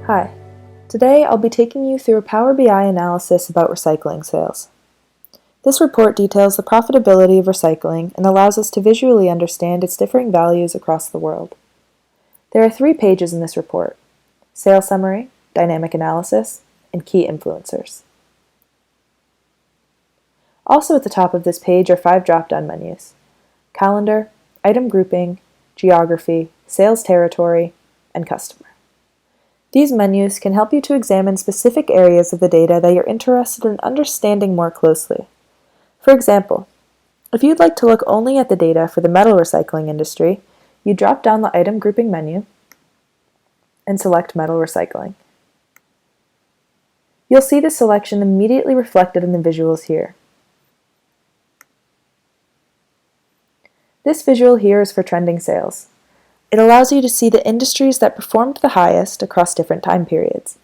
Hi, today I'll be taking you through a Power BI analysis about recycling sales. This report details the profitability of recycling and allows us to visually understand its differing values across the world. There are 3 pages in this report: sales summary, dynamic analysis, and key influencers. Also at the top of this page are 5 drop-down menus: calendar, item grouping, geography, sales territory, and customer. These menus can help you to examine specific areas of the data that you're interested in understanding more closely. For example, if you'd like to look only at the data for the metal recycling industry, you drop down the item grouping menu and select metal recycling. You'll see the selection immediately reflected in the visuals here. This visual here is for trending sales. It allows you to see the industries that performed the highest across different time periods.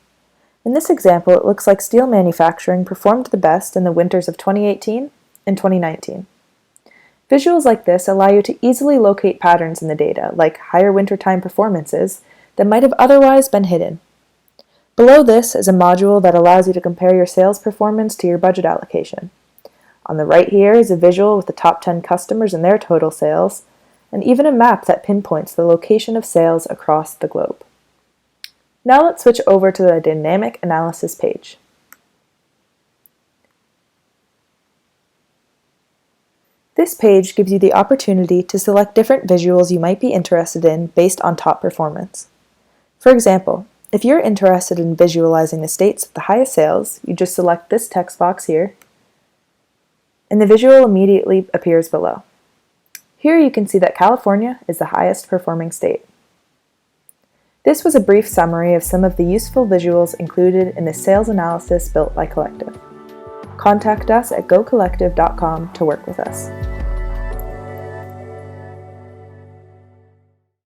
In this example, it looks like steel manufacturing performed the best in the winters of 2018 and 2019. Visuals like this allow you to easily locate patterns in the data, like higher wintertime performances that might have otherwise been hidden. Below this is a module that allows you to compare your sales performance to your budget allocation. On the right here is a visual with the top 10 customers and their total sales, and even a map that pinpoints the location of sales across the globe. Now let's switch over to the dynamic analysis page. This page gives you the opportunity to select different visuals you might be interested in based on top performance. For example, if you're interested in visualizing the states with the highest sales, you just select this text box here, and the visual immediately appears below. Here you can see that California is the highest performing state. This was a brief summary of some of the useful visuals included in the sales analysis built by Collectiv. Contact us at gocollectiv.com to work with us.